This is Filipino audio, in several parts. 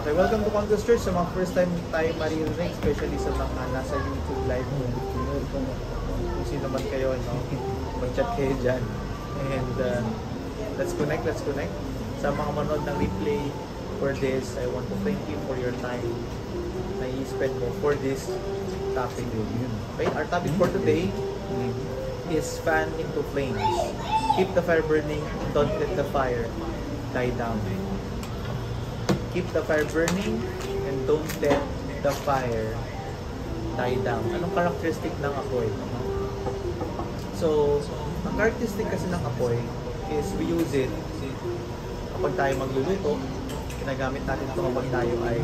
Okay, welcome to Conquest Church. Sa mga first time tayo maririnig, especially sa mga nasa YouTube live mo. Kung sino man kayo, no? Mag-chat kayo dyan. And let's connect. Sa mga manood ng replay for this, I want to thank you for your time na i-spend mo for this topic. Okay, our topic for today is fan into flames. Keep the fire burning, don't let the fire die down. Keep the fire burning and don't let the fire die down. Anong characteristic ng apoy? So, ang characteristic kasi ng apoy is we use it kapag tayo magluluto. Ginagamit natin ito kapag tayo ay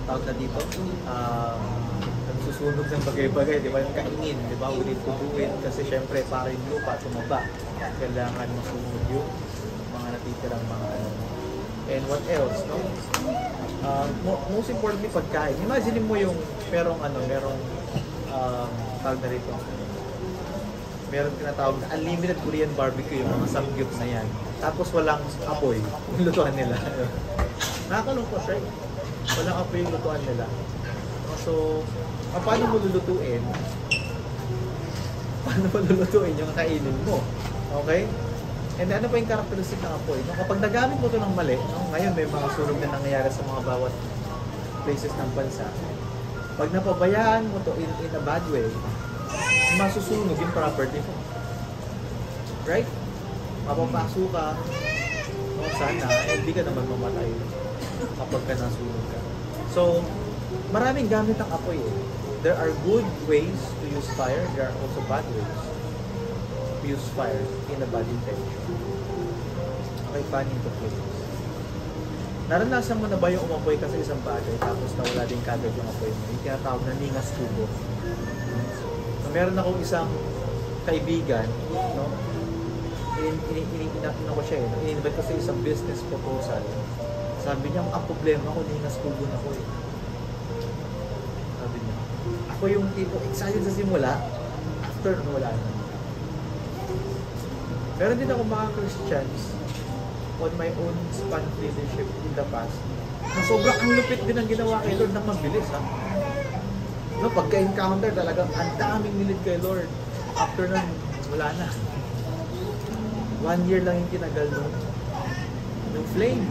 tawag na dito nagsusunog ng bagay-bagay, di ba? Yung kaingin, di ba? We need to do it kasi syempre para yung lupa tumaba. Kailangan masunog yung mga natitirang mga ano. And what else, no? Most importantly, pagkain. Imagine mo yung merong tawag na rito. Meron tinatawag na unlimited Korean barbecue, yung mga samgyup na yan. Tapos walang apoy yung lutuan nila. Nakakalungkot, right? Walang apoy yung lutuan nila. So, paano mo lulutuin? Paano mo lulutuin yung kainin mo? Okay? And ano pa yung characteristic ng apoy? No? Kapag nagamit mo ito ng mali, no? Ngayon may mga sunog na nangyayari sa mga bawat places ng bansa. Pag napabayaan mo ito in a bad way, masusunog yung property mo. Right? Mapapaso ka, no? Sana, hindi ka naman mamatay kapag ka nasunog ka. So, maraming gamit ang apoy eh. There are good ways to use fire, there are also bad ways to use fire in a bad intention. Okay, fan into flames. Naranasan mo na ba yung umapoy kasi isang bagay tapos nawala din kagad yung apoy mo? Yung tinatawag na ningas tubo. So, meron akong isang kaibigan, no? Inino ko siya eh. In-invite ko sa isang business proposal. Sabi niya, ang problema ko, ningas tubo na ko eh. Sabi niya. Ako yung tipo excited sa simula, after wala na. Meron din ako mga Christians on my own span leadership in the past na sobrang ang lupit din ang ginawa kay Lord ng mabilis ha. No, pagka-encounter talagang ang daming nilid kay Lord. After nun, wala na. 1 year lang yung tinagal nun. Yung flame.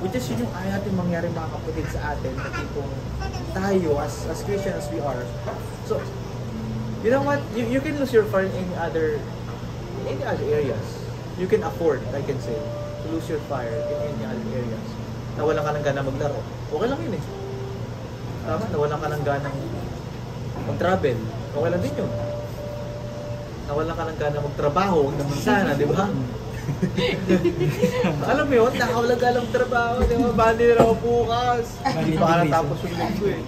Which is yun yung ayaw natin mangyari mga kapatid sa atin na tipong tayo as Christian as we are. So, you know what? You can lose your fire in any other areas. You can afford, I can say, to lose your fire in any other areas. Nawalan ka ng gana maglaro. Okay lang yun eh. Tama? Nawalan ka ng gana mag-travel. Okay lang din yun. Nawalan ka ng gana magtrabaho. Huwag naman sana, di ba? Alam mo yun, nakawala ka lang trabaho. Di ba? Bandi na ako bukas. Hindi pa ka natapos yung linggo eh.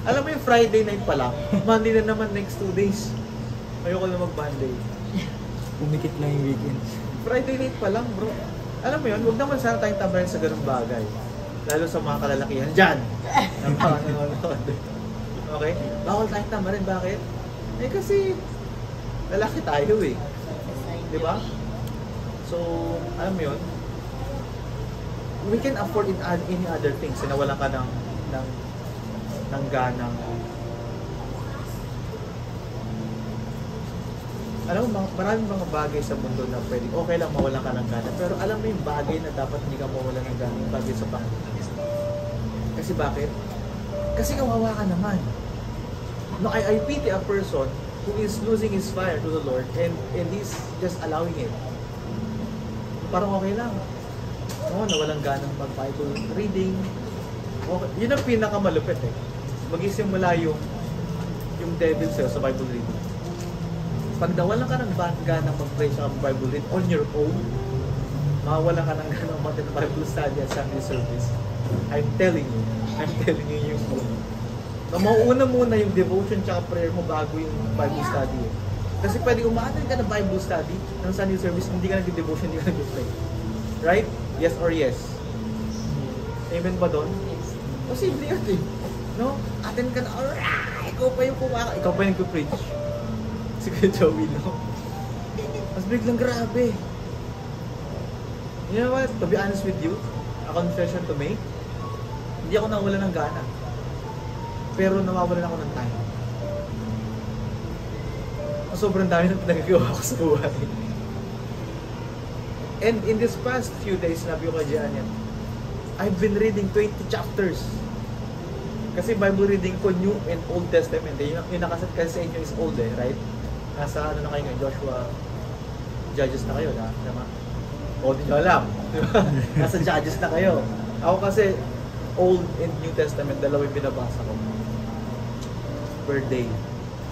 Alam mo yung Friday night pa lang, Monday na naman next 2 days. Ayoko na mag-Monday. Pumikit lang yung weekends. Friday night pa lang, bro. Alam mo yun, huwag naman sana tayong tambayan sa ganung bagay. Lalo sa mga kalalakihan dyan. Okay? Bawal tayong tambayan. Bakit? Eh kasi, lalaki tayo eh. Di ba? So, alam mo yun, we can afford in any other things. Nawalan ka ng ganang. Alam mo, maraming mga bagay sa mundo na pwede, okay lang mawalan ka ng gana. Pero alam mo yung bagay na dapat hindi ka mawalan ng gana, yung bagay sa Panginoon. Kasi bakit? Kasi kawawa ka naman. No, I pity a person who is losing his fire to the Lord and he's just allowing it. Parang okay lang. No, nawalang ganang mag-Bible reading. Okay. Yun ang pinakamalupit eh. Mag-isimula yung devil sa'yo sa Bible reading. Pag nawalan ka ng ganang mag-pray sa Bible read on your own, mawalan ka ng ganang mag-Bible study at Sunday service. I'm telling you yung muna. So, mauuna muna yung devotion tsaka prayer mo bago yung Bible study eh. Kasi pwede umaattend ka ng Bible study ng Sunday service, hindi ka nag-devotion, hindi ka nag-pray. Right? Yes or yes? Amen ba doon? Yes. Kasi hindi yun eh. No? Attend ka na, alright! Ikaw pa yung ikaw pa yung nag-preach. Si Kuya Joey, no? Mas biglang grabe. You know what? To be honest with you, a confession to make. Hindi ako nawala ng gana. Pero nawawalan ako ng time. Sobrang dami ng pinagagawa ko sa buhay. And in this past few days, sabi ko kay Janet, I've been reading 20 chapters. Kasi Bible reading ko, New and Old Testament. Yung nakasat kasi sa inyo is old right? Nasa ano na kayo ngayon, Joshua, Judges na kayo, na? O, di nyo alam. Nasa Judges na kayo. Ako kasi, Old and New Testament, dalawa yung binabasa ko. Per day.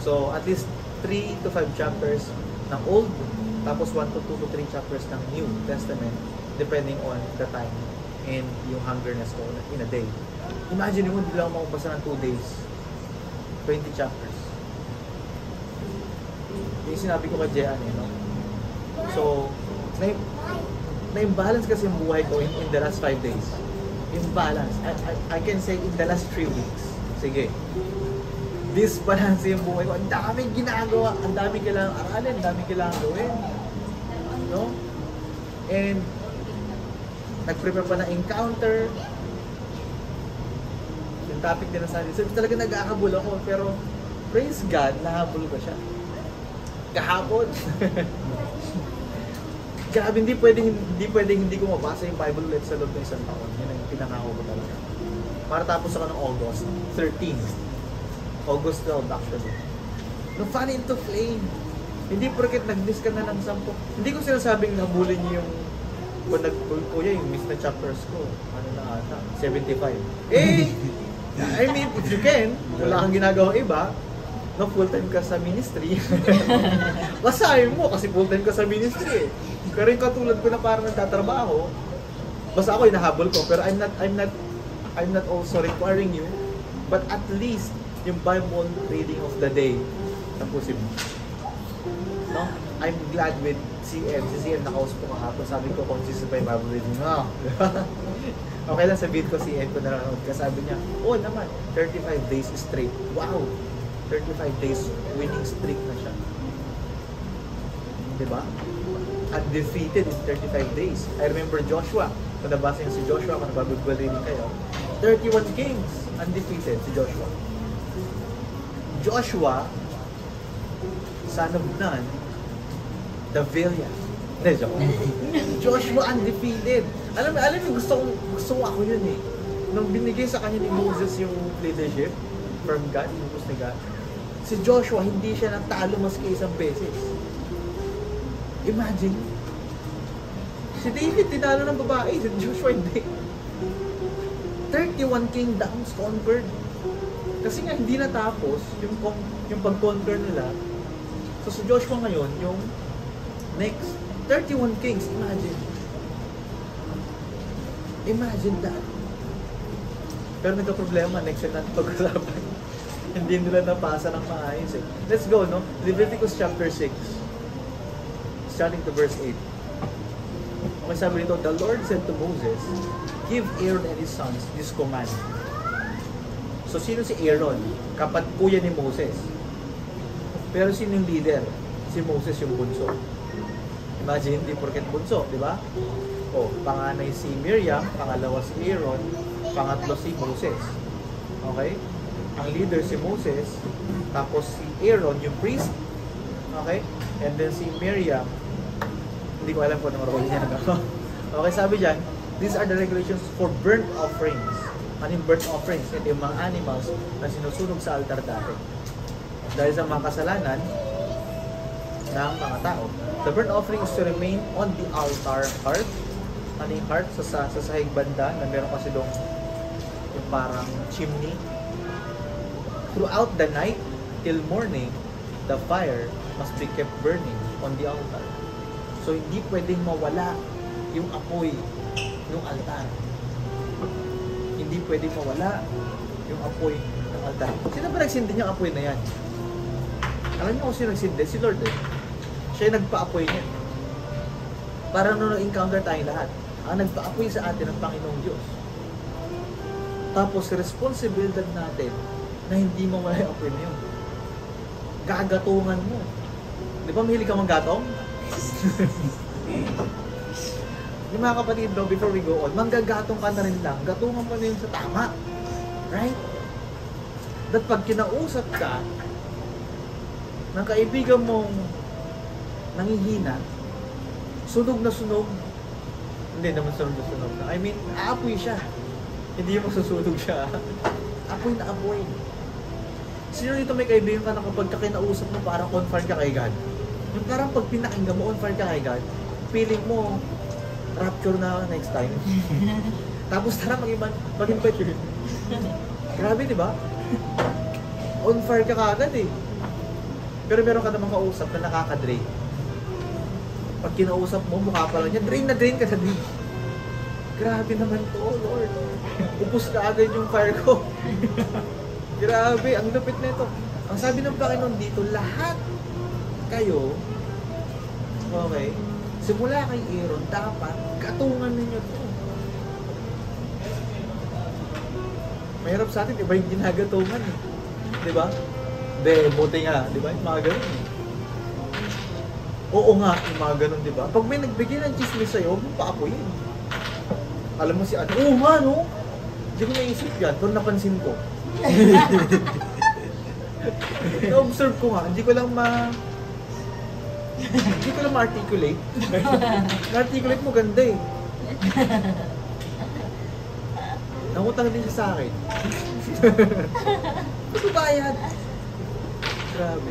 So, at least 3 to 5 chapters ng Old, tapos 1 to 2 to 3 chapters ng New Testament, depending on the time and yung hungerness ko in a day. Imagine mo, hindi lang ako makapasa ng 2 days. 20 chapters. Yung sinabi ko kay Jean, no? So, na-imbalance kasi yung buhay ko in the last 5 days. Imbalance. I can say in the last 3 weeks. Sige. Disbalance yung buhay ko. Ang daming ginagawa, ang daming kailangang aralin, ang daming kailangang gawin. No? And nag-prepare pa ng encounter. Yung topic din na sa akin. So, talaga nag-ahabol ako. Pero, praise God, nahabol ko siya. Kahapon. Grabe, hindi pwedeng hindi ko mabasa yung Bible ulit sa loob ng isang taon. Yan ang pinangako ko talaga. Para tapos ako ng August 13. August 12 actually. No, fan into flame. Hindi porket nag-miss ka na ng 10. Hindi ko sinasabing nabulin niyo yung kuya yung miss na chapters ko. Ano na ata? 75. I mean, if you can, wala kang ginagawang iba, no, full-time ka sa ministry. Basahin mo kasi full-time ka sa ministry. Pero yung katulad ko na parang nagtatrabaho, basta ako hinahabol ko, pero I'm not also requiring you, but at least yung Bible reading of the day, tapusin mo. No? I'm glad with CM. Si CM nakausap ko kahapon. Sabi ko, consistent pa yung Bible reading. No. Okay lang sabihin ko CM ko nanonood ka. Sabi niya, oh naman, 35 days straight. Wow! 35 days winning streak na siya. Diba? Undefeated in 35 days. I remember Joshua. Kung nabasa niyo si Joshua, kung nababigwal reading kayo, 31 games undefeated si Joshua. Joshua, son of Nun, Davilia. Hindi, joke. Joshua undefeated. Alam mo, gusto ko ako yun eh. Nung binigay sa kanya ni Moses yung leadership from God, yung gusto ni God, si Joshua, hindi siya natalo maski isang beses. Imagine, si David, tinalo ng babae, si Joshua hindi. 31 kingdoms conquered. Kasi nga hindi natapos yung pag-conquer nila. So si Joshua ngayon, yung next 31 kings, imagine that. Pero nagka-problema, next year natin pag-usapan. Hindi nila napasa ng maayos eh. Let's go, no? Leviticus chapter 6. Starting to verse 8. Okay, sabi nito, the Lord said to Moses, give Aaron and his sons this command. So, sino si Aaron? Kuya ni Moses. Pero sino yung leader? Si Moses yung bunso. Imagine, hindi porket bunso, di ba? O, panganay si Miriam, pangalawa si Aaron, pangatlo si Moses. Okay? Ang leader si Moses, tapos si Aaron, yung priest. Okay? And then si Miriam, hindi ko alam kung anong role niya. Okay, sabi dyan, these are the regulations for burnt offerings. Ano yung burnt offerings? Ito yung mga animals na sinusunog sa altar dati. Dahil sa mga kasalanan ng mga tao. The burnt offering is to remain on the altar hearth. Ano yung hearth? Sa sahig banda na meron kasi doon yung parang chimney. Throughout the night till morning, the fire must be kept burning on the altar. So hindi pwedeng mawala yung apoy ng altar. Hindi pwedeng mawala yung apoy ng altar. Sino ba nagsindi niyang apoy na yan? Alam niyo kung sino nagsindi? Si Lord eh. Siya yung nagpa-apoy niya. Para nung encounter tayong lahat, ang nagpa-apoy sa atin ang Panginoong Diyos. Tapos responsibilidad natin na hindi mawala yung apoy na yun. Gagatungan mo. Di ba mahilig ka manggatong? Yung mga kapatid, no, before we go on, manggagatong ka na rin lang, gatungan mo na yun sa tama. Right? That pag kinausap ka ng kaibigan mong nangihina, sunog na sunog, hindi naman sunog na sunog. I mean, aapoy siya. Hindi yung masusunog siya. Apoy na apoy. Sino dito may kaibigan ka na kapag kinausap mo parang on fire ka kay God? Yung parang pag pinakinggan mo on fire ka kay God, feeling mo rapture na next time. Tapos tara mag-invite. Grabe, di ba? On fire ka kagad eh. Pero meron ka namang kausap na nakaka-drain. Pag kinausap mo, mukha pa lang niya, drain na drain ka sa drain. Grabe naman to, Lord. Upos na agad yung fire ko. Grabe, ang lupit na ito. Ang sabi ng Panginoon dito, lahat kayo, okay, simula kay Aaron, dapat katungan ninyo to. Mahirap sa atin, iba yung ginagatungan eh. Di ba? Hindi, buti nga, di ba? Yung mga ganun eh. Oo nga, yung mga ganun, di ba? Pag may nagbigay ng chismis sa'yo, huwag mo paapoyin. Alam mo si ano, oo nga, no? Hindi ko naisip yan, pero napansin ko. Na-observe ko nga, hindi ko lang ma-articulate. Na-articulate mo ganda eh. Nangutang din siya sa akin. Pagbabayad. Grabe.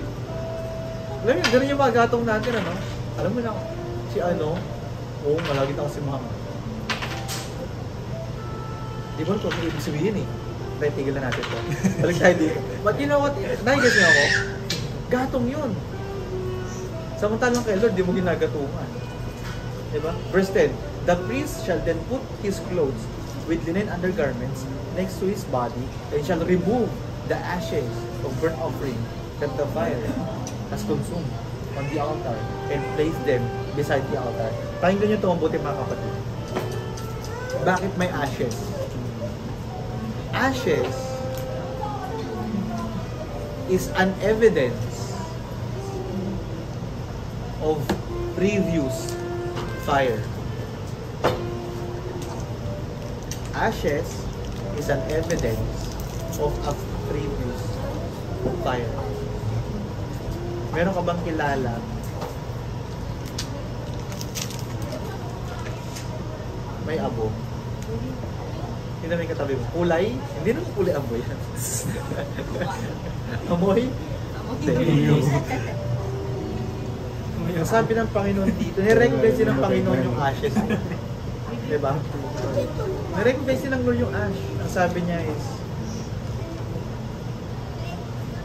Alam mo, ganun yung mga gatong natin, ano? Alam mo na, si ano, oo, malagit ako si mama. Di ba ito, ibig sabihin eh. Tayo, tigil na natin ito. Balik tayo dito. But you know what, nahigas niyo ako? Gatong yun. Samantalang kay Lord, di mo ginagatungan. Diba? Verse 10, the priest shall then put his clothes with linen undergarments next to his body, and shall remove the ashes of burnt offering that the fire has consumed on the altar, and place them beside the altar. Pakinggan nyo ito mabuti mga kapatid. Bakit may ashes? Ashes is an evidence of previous fire. Ashes is an evidence of a previous fire. Meron ka bang kilala may abo? Hindi na may katabi mo. Kulay? Hindi naman kulay abo yan. Amoy? Ang sabi ng Panginoon dito, nirecognize din ng Panginoon yung ashes. Diba? Nirecognize din ng Lord yung ash. Ang sabi niya is,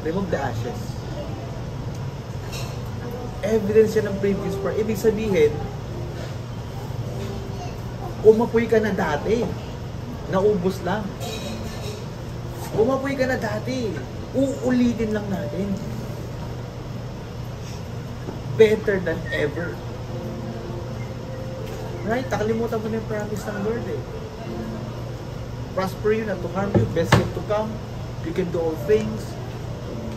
remove the ashes. Evidence yan ng previous prayer. Ibig sabihin, umapoy ka na dati. Naubos lang. Umapoy ka na dati. Uulitin lang natin. Better than ever. Right? Nakalimutan mo na yung promise ng Lord eh. Prosper you, not to harm you. Best yet to come. You can do all things.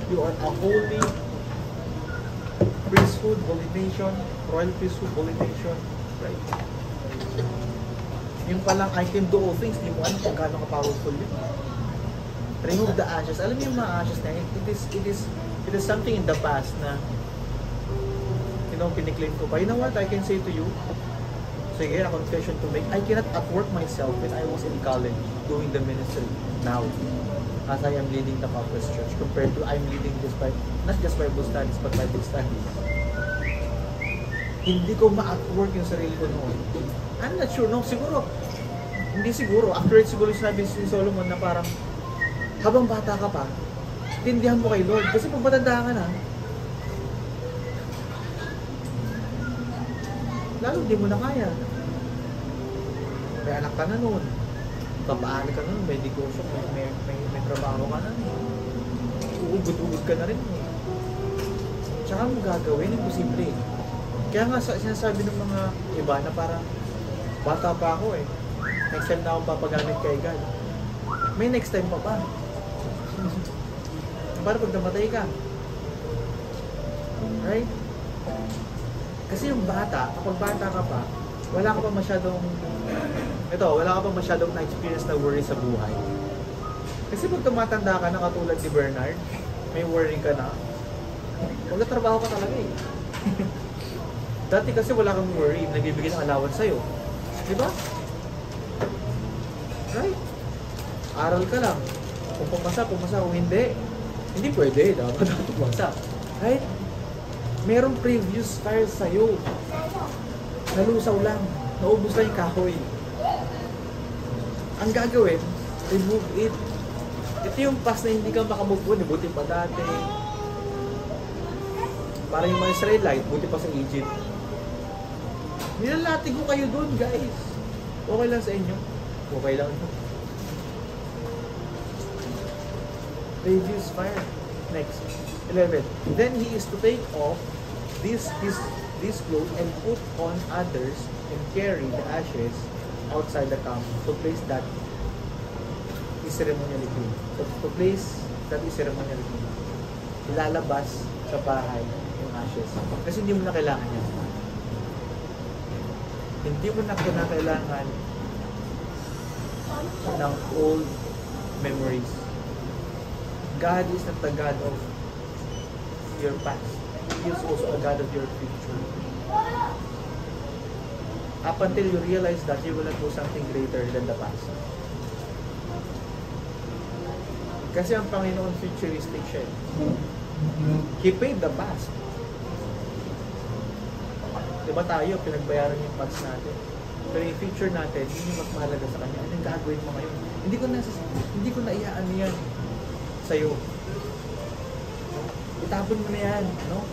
You are a holy priesthood, holy nation. Royal priesthood, holy nation. Right? Yung palang I can do all things, hindi mo alam kung gaano ka-powerful yun. Remove the ashes. Alam mo yung mga ashes na it is something in the past na kiniklaim ko pa. You know what I can say to you? Sige, a confession to make. I cannot outwork myself when I was in college doing the ministry now as I am leading the Baptist Church compared to I'm leading this by not just Bible studies but Bible studies. Hindi ko ma-outwork yung sarili ko noon. I'm not sure. No, siguro. Hindi siguro. Accurate siguro sinabi si Solomon na parang habang bata ka pa, tindihan mo kay Lord. Kasi pag matanda ka na, lalo di mo na kaya. May anak ka na noon. Papaaral ka na noon. May negosyo. May trabaho ka na noon. Uugod-ugod ka na rin. Tsaka mo gagawin. Imposible. Kaya nga sinasabi ng mga iba na parang bata pa ako eh. Next time na akong papagamit kay God. May next time pa ba? Para pag namatay ka. Right? Kasi yung bata, kapag bata ka pa, wala ka pa masyadong na-experience na worry sa buhay. Kasi pag tumatanda ka na katulad ni Bernard, may worry ka na, magtatrabaho ka talaga eh. Dati kasi wala kang worry, nagbibigay ng allowance sa'yo. Di ba? Right? Aral ka lang. Kung pumasa. Kung hindi pwede. Dapat pumasa. Right? Merong previous fire sa'yo. Nalusaw lang. Naubos lang yung kahoy. Ang gagawin, remove it. Ito yung past na hindi ka makamove on. Buti pa dati. Para yung mga Israelite, buti pa sa Egypt. Nilalatig ko kayo doon, guys. Okay lang sa inyo. Okay lang. Previous fire. Next. 11. Then he is to take off this clothes and put on others and carry the ashes outside the camp to place that is ceremonially clean. So to place that is ceremonially clean. Ilalabas sa bahay yung ashes. Kasi hindi mo na kailangan yan. Hindi mo na kailangan ng old memories. God is not the God of your past. He is also a God of your future. Up until you realize that you will not do something greater than the past. Kasi ang Panginoon futuristic siya. He paid the past. Diba tayo, pinagbayaran yung past natin. Pero yung future natin, yun yung mas mahalaga sa Kanya. Anong gagawin mo ngayon? Hindi ko na iyaan yan sa'yo. Itapon mo na yan, no?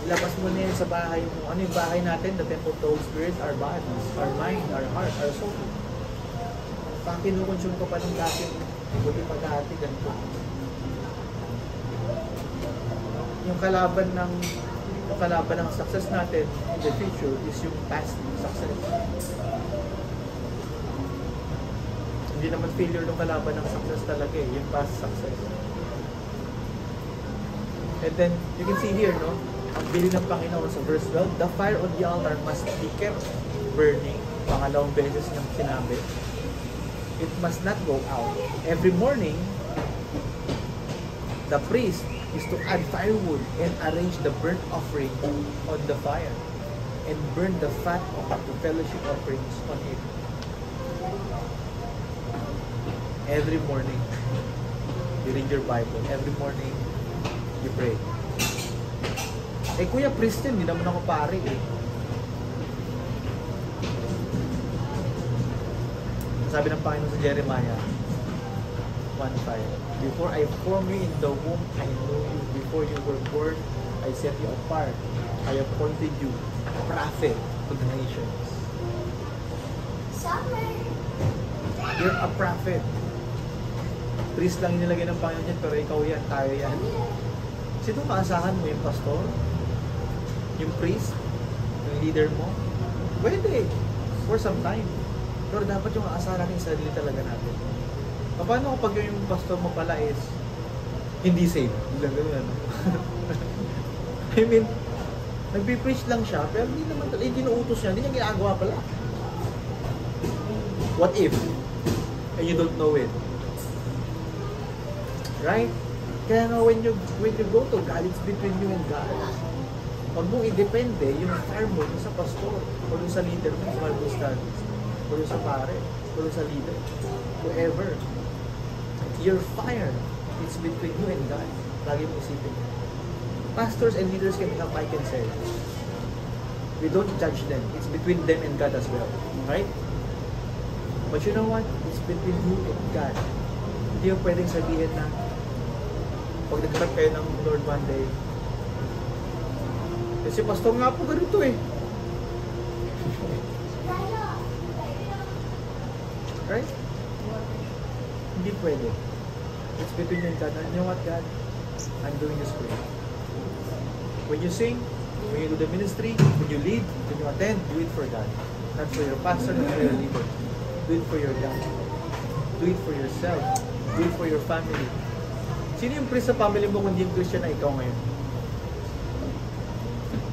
Ilabas mo na yan sa bahay mo. Ano yung bahay natin? The temple of the Holy Spirit, our bodies, our mind, our heart, our soul. Pag kinukonsume ko pa ng dati, buti pa dati, ganito. Yung kalaban ng success natin in the future is yung past success. Hindi naman failure ng kalaban ng success talaga eh, yung past success. And then, you can see here, no? Ang bilin ng Panginoon sa verse 12, the fire on the altar must be kept burning. Pangalawang beses niyang sinabi. It must not go out. Every morning, the priest is to add firewood and arrange the burnt offering on the fire and burn the fat of the fellowship offerings on it. Every morning, you read your Bible. Every morning, you pray. Eh kuya, priest yun, hindi naman ako pare eh. Sabi ng Panginoon sa Jeremiah 1:5, before I formed you in the womb, I knew you. Before you were born, I set you apart. I appointed you a prophet to the nations. You're a prophet. Priest lang nilagay ng Panginoon yan, pero ikaw yan, tayo yan. Sino maasahan mo? Yung pastor? Yung priest? Yung leader mo? Pwede. For some time. Pero dapat yung aasahan natin sa sarili talaga natin. Paano kapag yung pastor mo pala is hindi safe? I mean, nagpipreach lang siya, pero hindi naman talaga, hindi tinuutos niya, hindi niya ginagawa pala. What if? And you don't know it. Right? Kaya nga when you go to God, it's between you and God. Huwag mong i-depende yung fire mo sa pastor, o sa leader mo sa Bible studies, o sa pare, o sa leader, whoever. Your fire is between you and God. Lagi mo isipin. Pastors and leaders can help, I can say. We don't judge them. It's between them and God as well. Right? But you know what? It's between you and God. Hindi mo pwedeng sabihin na pag nagkarap kayo ng Lord one day, kasi pastor nga po ganito eh. Right? Hindi pwede. It's between you and God. And you know what, God? I'm doing this for you. When you sing, when you do the ministry, when you lead, when you attend, do it for God. Not for your pastor, not for your leader. Do it for your God. Do it for yourself. Do it for your family. Sino yung priest sa family mo kundi yung Christian na ikaw ngayon?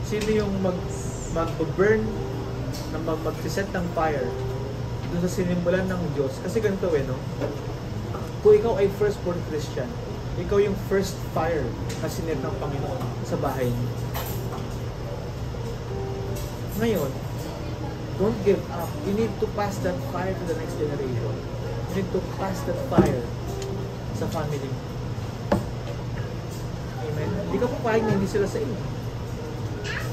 Sino yung mag-burn na magsiset ng fire doon sa sinimbolan ng Diyos. Kasi ganito no? Kung ikaw ay firstborn Christian, ikaw yung first fire na sinet ng Panginoon sa bahay niyo. Ngayon, don't give up. You need to pass that fire to the next generation. You need to pass that fire sa family mo. Amen? Hindi ka papayag na hindi sila sa iyo.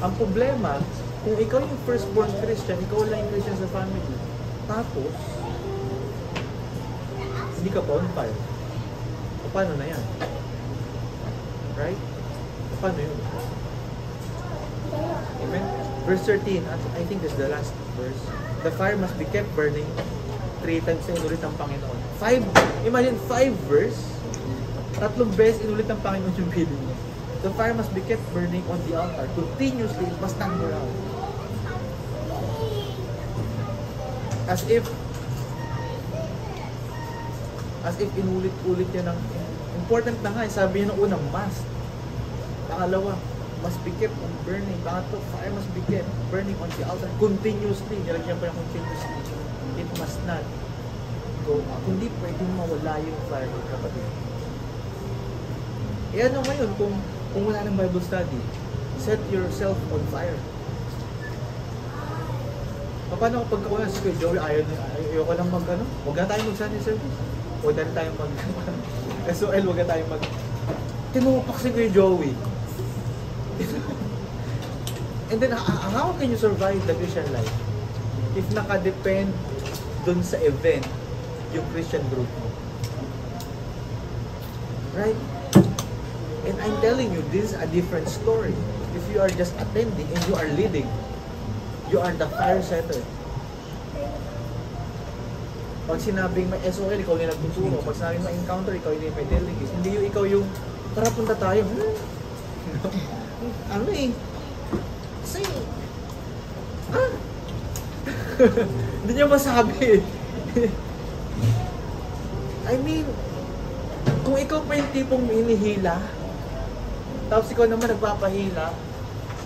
Ang problema, kung ikaw yung firstborn Christian, ikaw lang yung Christian sa family, tapos, hindi ka pa on fire. Paano na yan? Right? Paano yun? Amen? Verse 13, I think this is the last verse. The fire must be kept burning 3 times na inulit ng Panginoon. Imagine 5 verse, 3 beses inulit ng Panginoon yung bidding niya. The fire must be kept burning on the altar. Continuously, it must not go out. As if inulit-ulit niya ng important na nga, sabi niya ng unang must. Pangalawa, must be kept on burning. Pangatlo, fire must be kept burning on the altar continuously. Nilagyan pa yung continuously. It must not go out. Hindi pwedeng mawala yung fire, kapatid. E ano ngayon, kung wala ng Bible study, set yourself on fire. Paano kapag ako si Kuya Joey, ayoko lang huwag na tayo mag-Sunday service. Huwag na tayo SOL, huwag na tayo tinupak si Kuya Joey. And then, how can you survive the Christian life? If nakadepend dun sa event, yung Christian group mo. Right? And I'm telling you, this is a different story. If you are just attending and you are leading, you are the fire setter. Pag sinabing may SOL, ikaw yung nagtuturo. Pag sinabing may encounter, ikaw yung may delegate. Hindi yung ikaw yung, tara punta tayo. Ano eh? Kasi, hindi niya masabi. I mean, kung ikaw pa yung tipong hinihila, tapos ikaw naman nagpapahila,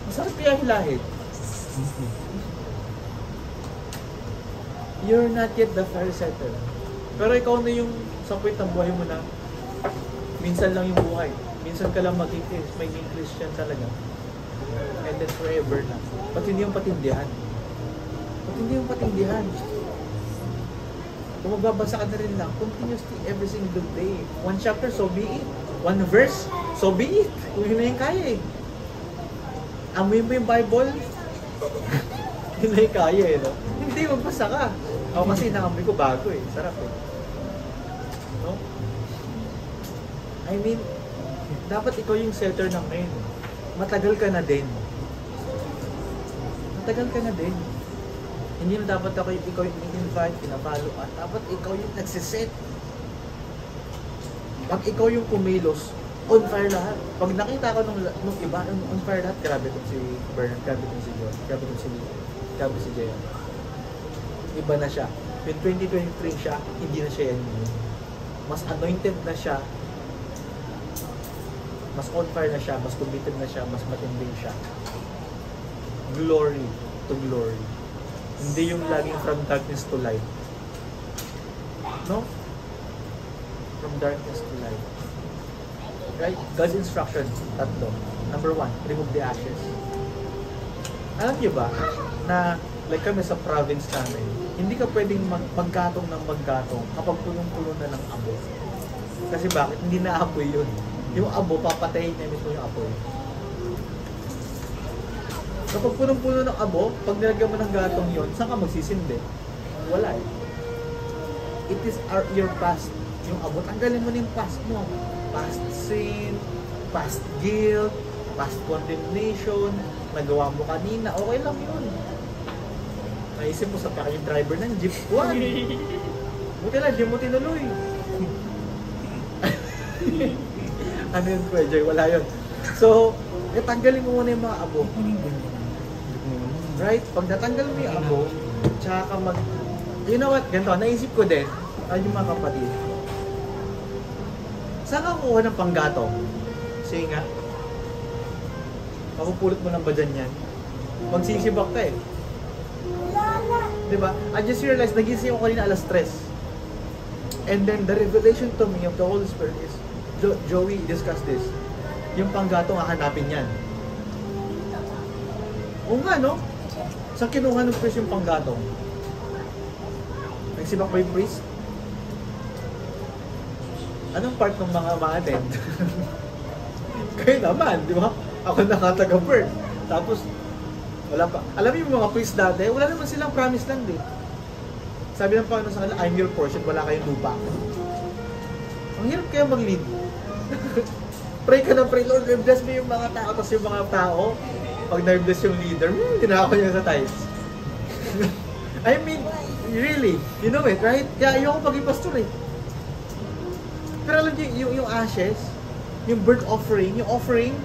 masarap kaya hilahin. You're not yet the fire setter. Pero ikaw na yung sa point ng buhay mo na minsan lang yung buhay. Minsan ka lang maging Christian talaga. And then forever na. Ba't hindi yung patindihan? Ba't hindi yung patindihan? Kung magbabasa ka na rin lang, continuously every single day. 1 chapter, so be it. 1 verse, so be it. Kung yun na yung kaya eh. Amoy mo yung Bible, yun na yung kaya eh, no? Hindi, magbasa ka. Ako kasi naamoy ko bago eh. Sarap eh. No? I mean, dapat ikaw yung setter ng ngayon. Matagal ka na din. Matagal ka na din. Hindi na dapat ikaw yung in-invite, pinapalo at dapat ikaw yung nagsiset. Pag ikaw yung kumilos, on fire lahat. Pag nakita ko nung iba, on fire lahat, grabe kung si Bernard, grabe kung si John, grabe kung si Leo, grabe si Jaya. Iba na siya. When 2023 siya, hindi na siya yan. Mas anointed na siya, mas on fire na siya, mas committed na siya, mas matinding siya. Glory to glory. Hindi yung laging from darkness to light. No? From darkness to light. Right? God's instruction, tatlo. Number 1, remove the ashes. Alam niyo ba, na like kami sa province namin, hindi ka pwedeng maggatong ng maggatong kapag punong-puno na ng abo. Kasi bakit? Hindi na apoy yun. Yung abo, papatayin niya mismo yung apoy. Kapag punong-puno ng abo, pag nilagyan mo ng gatong yun, saan ka magsisindi? Wala eh. It is your past. Yung abo, tanggalin mo na yung past mo. Past sin, past guilt, past condemnation, nagawa mo kanina, okay lang yun. Naisip mo sa yung driver ng jeep, wag! Buti lang, di mo tinuloy. Ano yun, Kuya Joy? Wala yun. So, tanggalin mo muna yung mga abo. Right? Pag natanggal mo yung abo, tsaka ka you know what? Ganito, naisip ko din, yung mga kapatid, saan ka kukuha ng panggatong? Sige nga, mapupulot mo lang ba dyan yan? Magsisibak ka eh. Diba? I just realized, nagising ako kanina alas 3. And then the revelation to me of the Holy Spirit is, Joey discussed this, yung panggatong hahanapin yan. Oo nga, no? Saan kinuha ng priest yung panggatong? Nagsibak ba yung priest? Anong part ng mga ma-attend? Kayo naman, di ba? Ako nakataga-bird. Tapos, wala pa. Alam mo yung mga priest dati, wala naman silang promised land eh. Sabi ng Panginoon sa kanila, I'm your portion, wala kayong lupa. Ang hirap kaya mag-lead. Pray ka ng pray, Lord, bless mo yung mga tao. Tapos yung mga tao, pag na-bless yung leader, tinako niya sa tithes. I mean, really, you know it, right? Kaya ayoko maging pastor eh. Pero alam niyo, yung ashes, yung burnt offering, yung offering,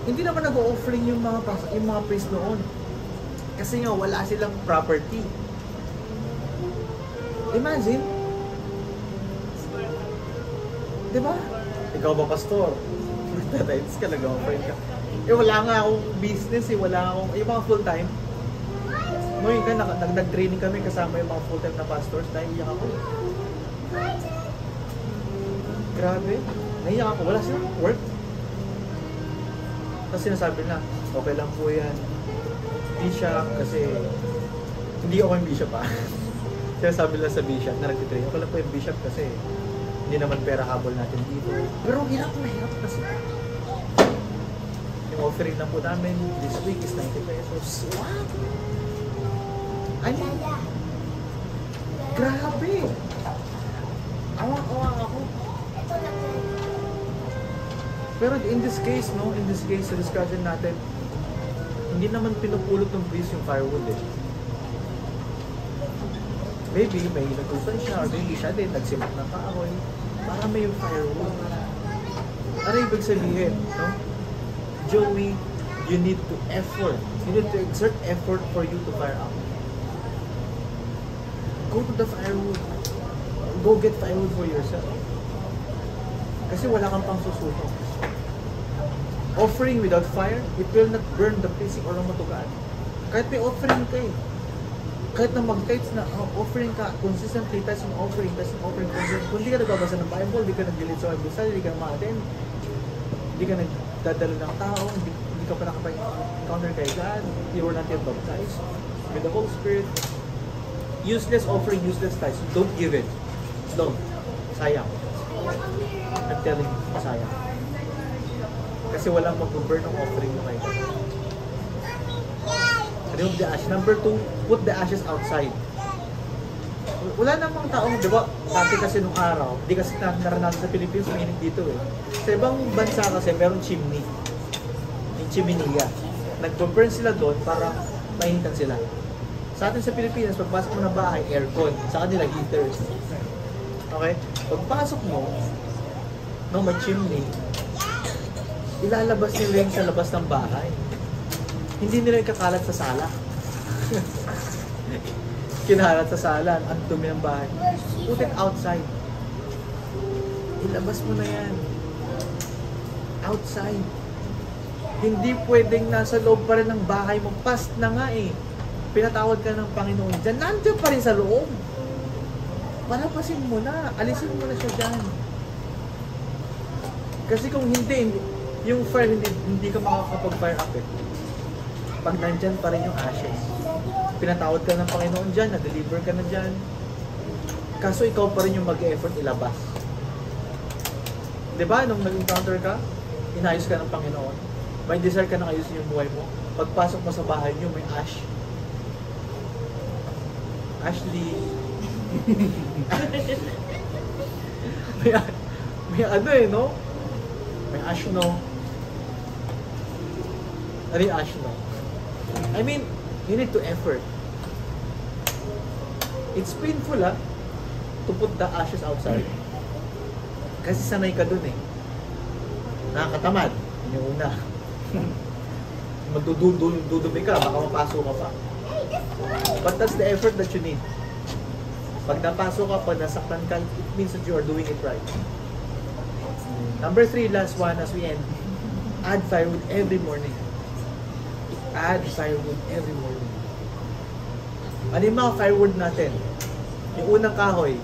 hindi naman nag-o-offering yung mga priest noon. Kasi nga wala silang property. Imagine. 'Di ba? Ikaw ba pastor? Tithes ka, nag-offering ka. Eh wala nga akong business eh, wala akong, yung mga full time. Ngayon ka, nag-training kami kasama yung mga full time na pastors, naiiyak ako. Grabe, naiiyak ako, wala silang work. Tapos sinasabi na, okay lang po yan, bishop, kasi hindi ako yung bishop pa. Sinasabi lang sa bishop na nag-train, okay lang po yung bishop kasi hindi naman pera habol natin dito. Pero hirap na hirap kasi. Yung offering lang po namin this week is 90 pesos. What? I mean, grabe. Awang-awang ako. Pero in this case, no, in this case, sa discussion natin, hindi naman pinupulot ng priest yung firewood eh. Maybe may nagustuhan siya, or maybe siya din nagsimot ng kahoy para may yung firewood. Ano ibig sabihin, no? Joey, you need to effort. You need to exert effort for you to fire up. Go to the firewood. Go get firewood for yourself. Kasi wala kang pang susunog. Offering without fire, it will not burn the place or matugaan. Kahit may offering ka eh. Kahit na mag-tights na offering ka, consistently, tas yung offering, kung hindi ka nagbabasa ng Bible, hindi ka nag-delete sa Bible study, hindi ka ma-attend, hindi ka nagdadala ng tao, hindi ka pa nakapa-encounter kay God, you were not yet baptized with the Holy Spirit. Useless offering, useless tithes. Don't give it. Don't. Sayang. I'm telling you, sayang. Kasi walang mag-burn ng offering mo kayo. Remove the ash. Number 2, put the ashes outside. Wala namang taong, di ba, dati kasi nung araw, di kasi naranasan sa Pilipinas, mainit dito eh. Sa ibang bansa kasi, meron chimney. Yung chimney. Nag-burn sila doon para mainitan sila. Sa atin sa Pilipinas, pagpasok mo ng bahay, aircon. Sa kanila, heaters. Okay? Pagpasok mo, no, may chimney, ilalabas nila yung sa labas ng bahay. Hindi nila ikakalat sa sala. Kinalat sa sala, ang dumi ng bahay. Put it outside. Ilabas mo na yan. Outside. Hindi pwedeng nasa loob pa rin ng bahay mo. Past na nga eh. Pinatawad ka ng Panginoon dyan. Nandiyan pa rin sa loob. Palapasin mo na. Alisin mo na siya dyan. Kasi kung hindi yung fire, hindi ka makakapag-fire up eh. Pag nandyan pa rin yung ashes. Pinatawad ka ng Panginoon dyan, na-deliver ka na dyan. Kaso ikaw pa rin yung mag-effort ilabas. Diba, nung nag-encounter ka, inayos ka ng Panginoon. May desire ka na ayusin yung buhay mo. Pagpasok mo sa bahay nyo, may ash. Ashley. may ano eh, no? May ash, no? Ano yung ash, no? I mean, you need to effort. It's painful, to put the ashes outside. Kasi sanay ka dun eh. Nakakatamad. Yun yung una. Magdudumi ka, baka mapasok ka pa. But that's the effort that you need. Pag napasok ka, pag nasaktan ka, it means that you are doing it right. Number 3, last one as we end. Add firewood every morning. Add firewood every morning. Ano yung mga firewood natin? Yung unang kahoy,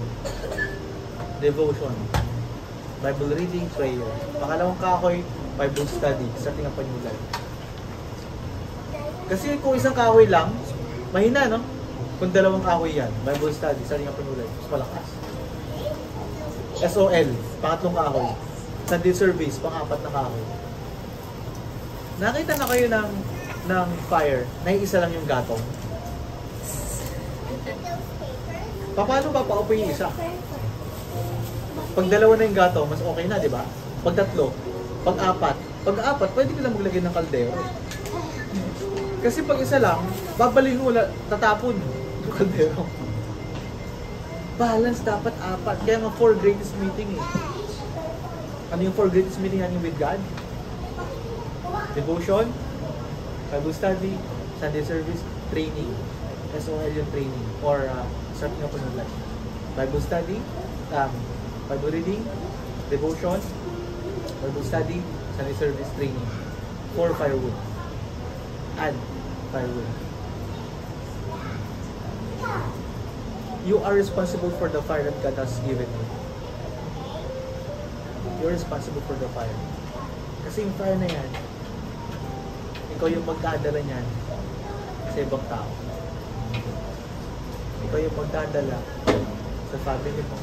devotion. Bible reading, prayer. Pangalawang kahoy, Bible study, starting up a new life. Kasi kung isang kahoy lang, mahina, no? Kung dalawang kahoy yan, Bible study, starting up a new life, mas malakas. SOL, pangatlong kahoy. Sunday service, pang-apat na kahoy. Nakita na kayo ng fire, na isa lang yung gatong. Paano papaupo yung isa? Pag dalawa na yung gatong, mas okay na, di ba? Pag tatlo, pag apat, pwede ka lang maglagay ng kaldero. Kasi pag isa lang, babalik mo, tatapon yung kaldero. Balance dapat apat. Kaya nga 4 greatest meeting eh. Ano yung 4 greatest meeting natin with God? Devotion, Bible study, Sunday service, training. SOL yung training. Or starting up a new life. Bible study, Bible reading, devotion, Bible study, Sunday service, training. 4 firewood. Add firewood. You are responsible for the fire that God has given you. You're responsible for the fire. Kasi yung fire na yan, ikaw yung magdadala niyan sa ibang tao. Ikaw yung magdadala sa family mo.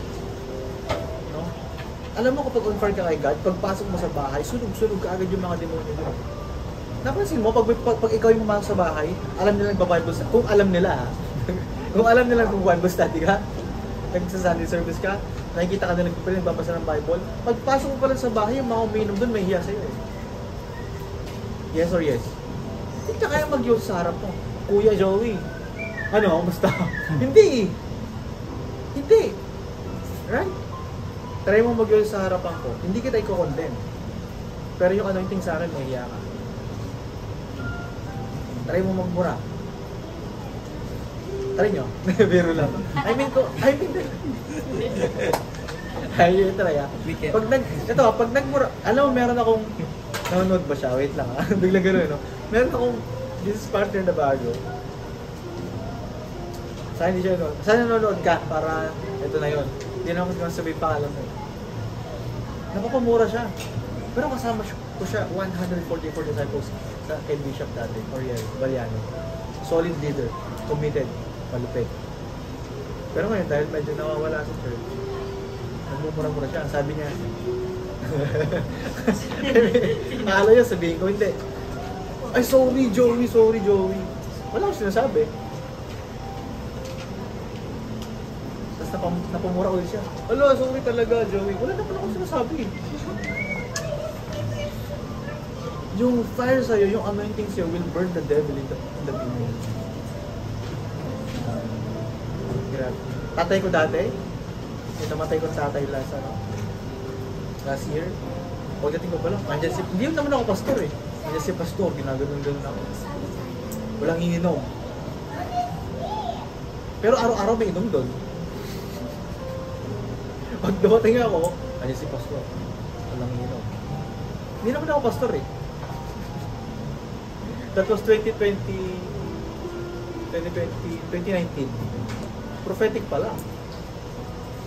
No? Alam mo kapag on fire ka kay God, pagpasok mo sa bahay, sunog-sunog ka agad yung mga demonyo doon. Napansin mo, pag ikaw yung pumasok sa bahay, alam nila nagba-Bible study. Kung alam nila ha. Kung alam nila kung Bible study ka, nagsa-Sunday service ka, nakikita ka na nagbabasa ng Bible, pagpasok mo pala sa bahay, yung mga uminom doon, may hiya sa'yo eh. Yes or yes? Hindi ka kaya mag-yos sa harap mo. Kuya Joey, ano, musta? Hindi. Hindi. Right? Try mo mag-yos sa harapan ko. Hindi kita i-condemn. Pero yung anointing sa akin, may hiya ka. Try mo magmura. Try nyo. Biro lang. Ayun, try ah. Pag nagmura, alam mo, meron akong, nanonood ba siya? Wait lang ah. Bigla gano'n, no? Meron akong business partner na bago. Sana hindi siya nanonood. Sana nanonood ka para, ito na yun. Hindi na ako sabihin pangalan mo. Napapamura siya. Pero kasama ko siya 144 disciples sa kay Bishop dati, Oriel Valiano. Solid leader, committed, malupit. Pero ngayon, dahil medyo nawawala sa church, nagmumura-mura siya. Ang sabi niya, akala niya sabihin ko, hindi. Ay, sorry Joey. Wala akong sinasabi. Tapos napamura ulit siya. Ala, sorry talaga Joey. Wala naman akong sinasabi. Yung fire sa'yo, yung anointing sa'yo will burn the devil in the beginning. Grabe. Tatay ko dati, yung namatay ko sa tatay last year. Pagdating ko pala, hindi naman ako pastor eh. Nandiyan si pastor, ginaganon-ganon ako. Walang ininom. Pero araw-araw may inom doon. Pag dumating ako, nandiyan si pastor. Walang ininom. Hindi naman ako pastor eh. That was 2019. Prophetic pala.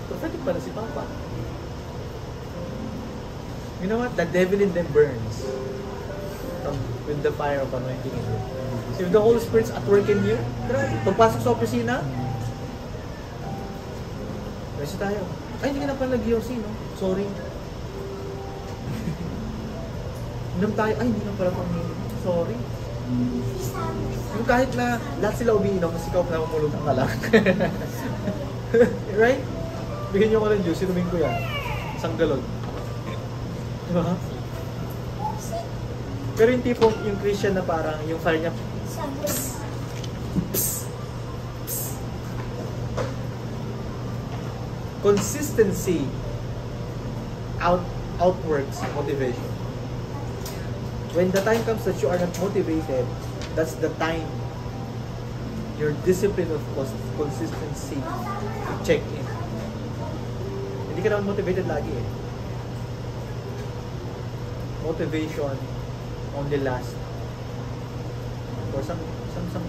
Prophetic pala si Papa. You know what? The devil in them burns with the fire of anointing in you. If the Holy Spirit's at work in you, pagpasok sa opisina, kasi tayo. Ay, hindi ka na pala nag-yosi, no? Sorry. Inom tayo. Ay, hindi na pala pang-inom. Sorry. Yung kahit na lahat sila umiinom, mas ikaw na mamulutang ka lang. Right? Bigyan nyo ko ng juice, inumin ko yan. Isang galon. Diba? Pero yung tipong, yung Christian na parang, yung fire niya, consistency outworks motivation. When the time comes that you are not motivated, that's the time your discipline of consistency to check in. Hindi ka naman motivated lagi eh. Motivation only lasts for some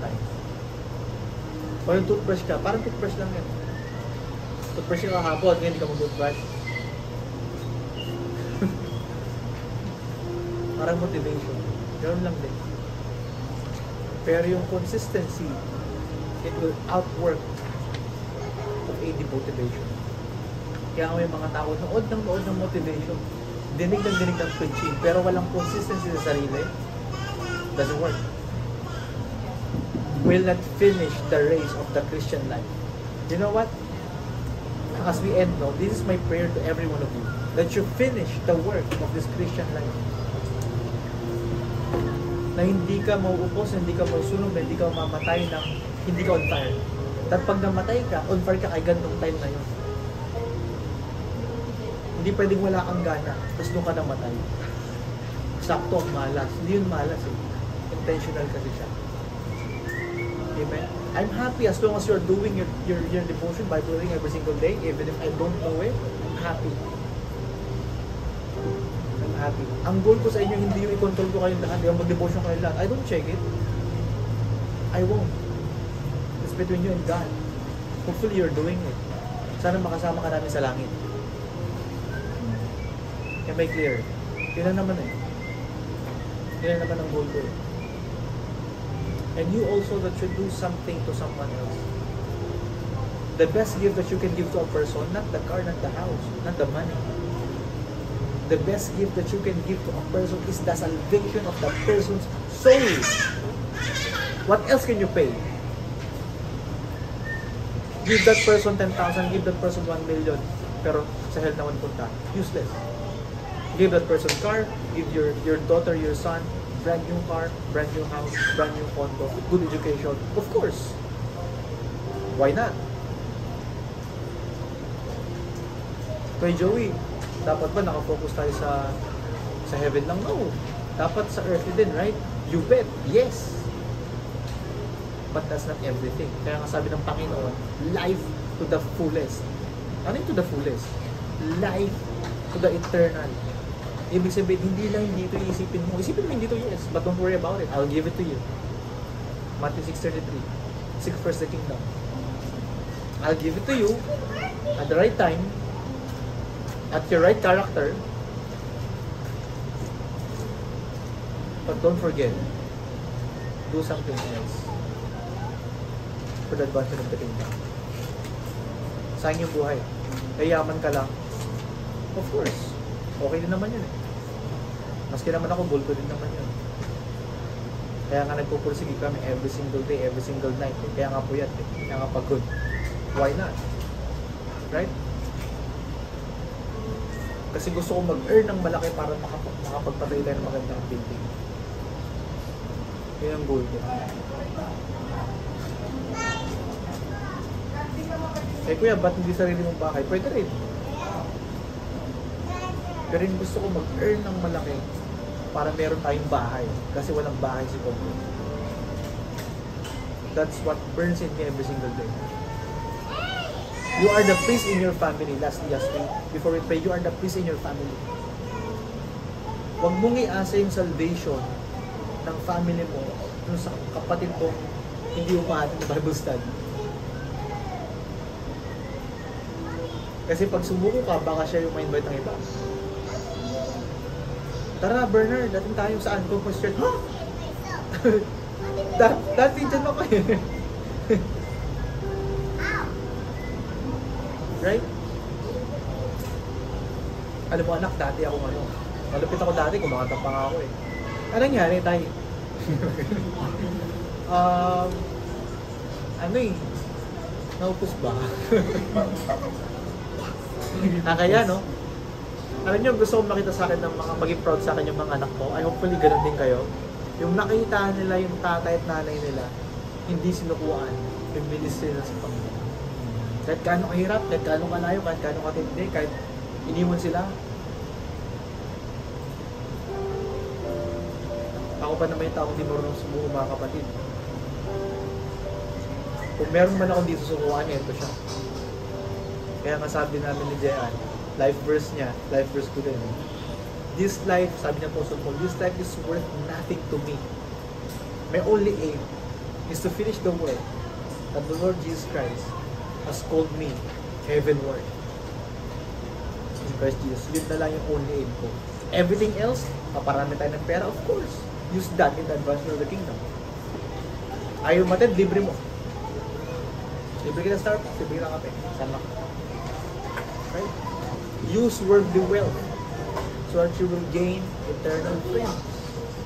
time. O yung toothbrush ka, parang toothbrush lang yan. Toothbrush ka kahapon, ngayon hindi ka mag-toothbrush. Parang motivation. Ganoon lang din. Pero yung consistency, it will outwork of a demotivation. Kaya may mga tao, nood ng motivation, dinig ng preaching, pero walang consistency sa sarili, doesn't work. Will not finish the race of the Christian life. You know what? As we end, no, this is my prayer to every one of you, that you finish the work of this Christian life. Na hindi ka mauupos, hindi ka mausunog, hindi ka mamatay ng hindi ka on fire. At pag namatay ka, on fire ka kay ganong time na yun. Hindi pwedeng wala kang gana, tapos doon ka namatay. Sakto ang malas. Hindi yun malas eh. Intentional kasi siya. Amen? I'm happy as long as you're doing your devotion, Bible reading every single day, even if I don't know it, I'm happy. I'm happy. Ang goal ko sa inyo, hindi yung i-control ko kayong lahat, yung mag-devotion kayong lahat. I don't check it. I won't. It's between you and God. Hopefully you're doing it. Sana makasama ka namin sa langit. Can I clear? Yun lang naman eh. Yun lang naman ang goal ko eh. And you also that should do something to someone else. The best gift that you can give to a person, not the car, not the house, not the money. The best gift that you can give to a person is the salvation of the person's soul. What else can you pay? Give that person 10,000, give that person 1 million, pero sa hell naman punta. Useless. Give that person car, give your daughter, your son, brand new car, brand new house, brand new condo, good education. Of course. Why not? Kay Joey, dapat ba nakafocus tayo sa heaven lang? No. Dapat sa earth din, right? You bet. Yes. But that's not everything. Kaya nga sabi ng Panginoon, life to the fullest. Ano yung to the fullest? Life to the eternal. Ibig sabihin, hindi lang dito iisipin mo. Isipin mo dito, yes. But don't worry about it. I'll give it to you. Matthew 6:33. Seek first the kingdom. I'll give it to you at the right time, at your right character. But don't forget, do something else for the advancement of the kingdom. Sayang yung buhay. Yayaman ka lang. Of course. Okay din naman yun eh. Maski naman ako, bulto din naman yun. Kaya nga nagpupursige kami every single day, every single night. Eh. Kaya nga puyat eh. Kaya nga pagod. Why not? Right? Kasi gusto ko mag-earn ng malaki para makapagpatay tayo ng magandang building. Yun ang goal ko. Eh kuya, ba't hindi sarili mong bahay? Pwede rin. Pero yung gusto ko mag-earn ng malaki para meron tayong bahay. Kasi walang bahay si Coco. That's what burns in me every single day. You are the priest in your family. Lastly, before we pray, you are the priest in your family. Huwag mong iasa yung salvation ng family mo nung sa kapatid mong hindi umahatid ng Bible study. Kasi pag sumuko ka, baka siya yung ma-invite ng iba. Tara, Bernard, dating tayo saan? Concourse Church. Huh? Dating dyan ako eh. Right? Alam mo anak, dati ako malupit ako dati, kumakanta pa nga ako eh. Ano nangyari tayo? Ano eh? Naupos ba? Kaya no? Alam niyo, gusto kong makita sa akin ng mga maging proud sa akin yung mga anak ko. I hopefully ganun din kayo. Yung nakita nila, yung tatay at nanay nila, hindi sinukuan, yung bilis sila sa Panginoon. Kahit gaano kahirap, kahit gaano kalayo, kahit gaano katindi, kahit iniwan sila. Ako pa naman yung taong di marunong sumuko, mga kapatid. Kung meron man ako dito sukuan, ito siya. Kaya nga sabi namin ni Jean, life verse niya, life verse ko din. This life, sabi niya Apostle Paul, this life is worth nothing to me. My only aim is to finish the work that the Lord Jesus Christ has called me heavenward. In Christ Jesus, yun na lang yung only aim ko. Everything else, paparami tayo ng pera, of course. Use that in the advancement of the kingdom. Ayaw matid, libre mo. Libre kita Starbucks, libre kita kape. Sama ka. Right? Use worldly wealth so that you will gain eternal friends.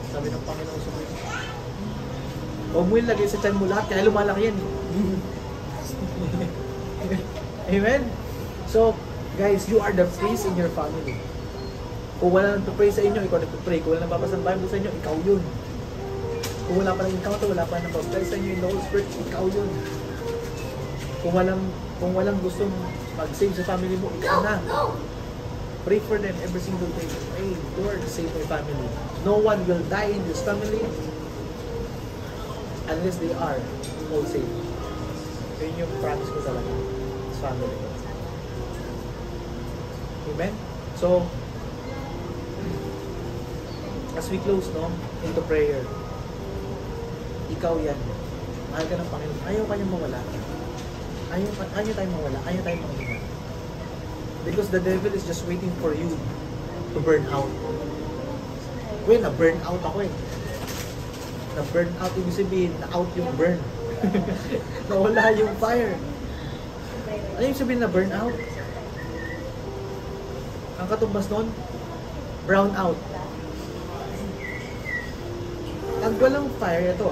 Sabi ng Panginoon sa Kristo. Huwag mo ilagay sa tiyan mo lahat, kaya lumalaki yan. Amen? So, guys, you are the priest in your family. Kung wala nang pray sa inyo, ikaw nagpapray. Kung wala nang babasa ng Bible sa inyo, ikaw yun. Kung wala pa nang encounter, wala pa nang baptize sa inyo in the Holy Spirit, ikaw yun. Kung walang gustong mag-save sa family mo, ikaw na. Pray for them every single day. Pray, Lord, save my family. No one will die in this family unless they are all saved. Yun yung promise ko talaga. This family. Amen? So, as we close, no, into prayer, ikaw yan. Mahal ka ng Panginoon. Ayaw ka niyang mawala. Ayaw tayong mawala. Ayaw tayong manghina. Because the devil is just waiting for you to burn out. Well, na-burn out ako eh. Na-burn out, ibig sabihin, na-out yung burn. Nawala yung fire. Ano yung sabihin na burn out? Ang katumbas nun, brown out. Pag walang fire, ito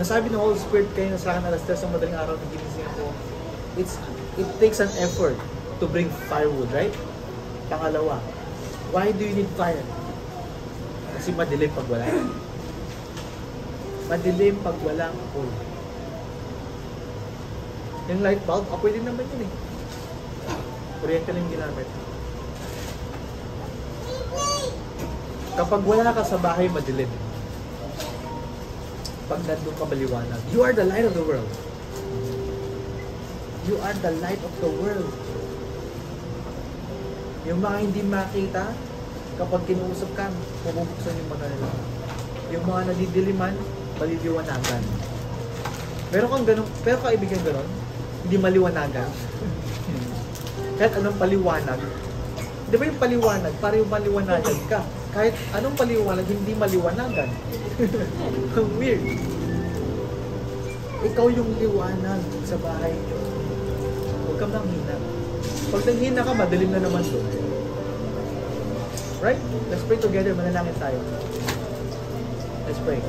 nasabi ng Holy Spirit kayo na sa akin alas 3 ng madaling araw na ginising ako, it takes an effort to bring firewood, right? Pangalawa, why do you need fire? Kasi madilim pag wala. Madilim pag walang oil. Yung light bulb, pwede naman yun eh. Kuryente lang yung ginamit. Kapag wala ka sa bahay, madilim. Pag nandun ka maliwanag, you are the light of the world. You are the light of the world. Yung mga hindi makita, kapag kinuusap ka, bubuksan yung mata nila. Yung mga nadidiliman, maliliwanagan. Pero kaibigan ganon, hindi maliwanagan. Kahit anong paliwanag, di ba yung paliwanag, para yung maliwanagan ka. Kahit anong paliwanag, hindi maliwanagan. Ang weird. Ikaw yung liwanag sa bahay niyo. Huwag kang nanghina. Pag nanghina ka, madilim na naman doon. Right? Let's pray together. Manalangin tayo. Let's pray.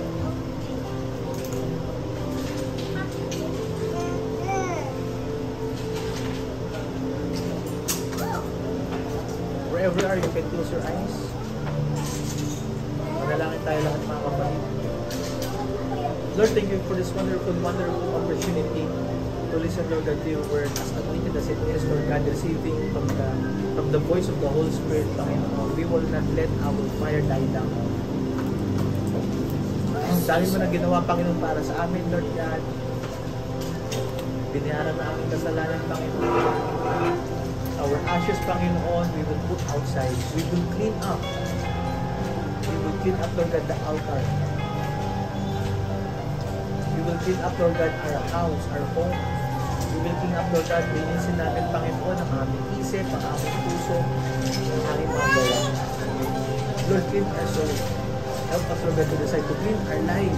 Wherever you are, you can close your eyes. Manalangin tayo lahat mga kapatid. Lord, thank you for this wonderful opportunity to listen, Lord God, to your word as anointed as it is, Lord God, receiving from the voice of the Holy Spirit, Panginoon. We will not let our fire die down. Ang dami mo na ginawa, Panginoon, para sa amin, Lord God. Binayaran na aming kasalanan, Panginoon. Our ashes, Panginoon, we will put outside. We will clean up. We will clean up, Lord God, the altar. We will clean up, Lord God, our house, our home. We will clean up, Lord God, linisin natin, Panginoon, ang aming isip, ang aming puso, ang aming mga gawa. Lord, clean our soul. Help us, Lord God, to decide to clean our life.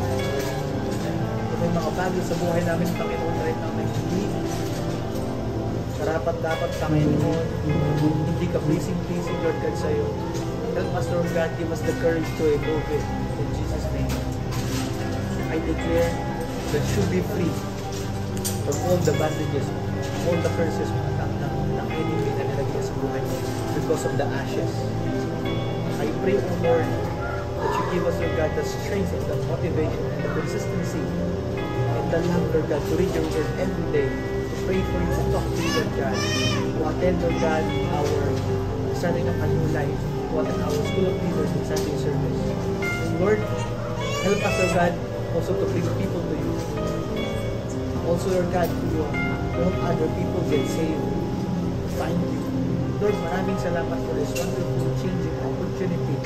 Kung may mga bagay sa buhay namin, Panginoon, right now, may hindi karapat-dapat, Panginoon, hindi ka pleasing, Lord God, sa'yo. Help us, Lord God, give us the courage to remove it. In Jesus' name, I declare that you be free from all the bandages, all the curses ng enemy na nilagay sa buhay mo because of the ashes. I pray, O Lord, that you give us, Lord God, the strength and the motivation and the consistency and the love, Lord God, to read your word every day, to pray for you, to talk to you, Lord God, to attend, Lord God, our starting of a new life, to attend our school of leaders and Sunday service. And Lord, help us, Lord God, also to bring people to you. Also, Lord God, to help other people get saved, find you. Lord, maraming salamat for this wonderful changing opportunity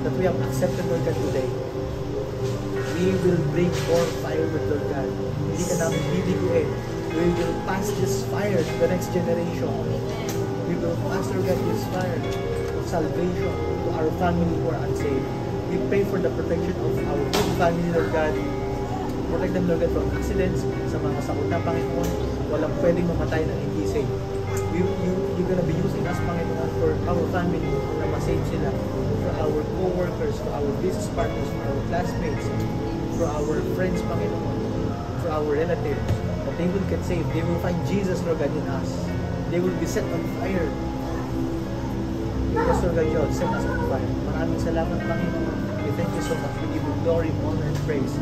that that we have accepted, Lord God, today, we will bring forth fire with Lord God. Hindi ka namin bibiguin. We will pass this fire to the next generation. We will pass, Lord God, this fire of salvation to our family who are unsaved. We pray for the protection of our whole family, Lord God. Protect them, Lord God, from accidents, sa mga sakot na, Panginoon. Walang pwedeng mamatay na hindi safe. You're gonna be using us, Panginoon, for our family na masave sila, for our co-workers, for our business partners, for our classmates, for our friends, Panginoon, for our relatives, that they will get saved. They will find Jesus, Lord God, in us. They will be set on fire. Because, Lord God, you have set us on fire. Maraming salamat, Panginoon. We thank you so much. We give you glory, honor, and praise.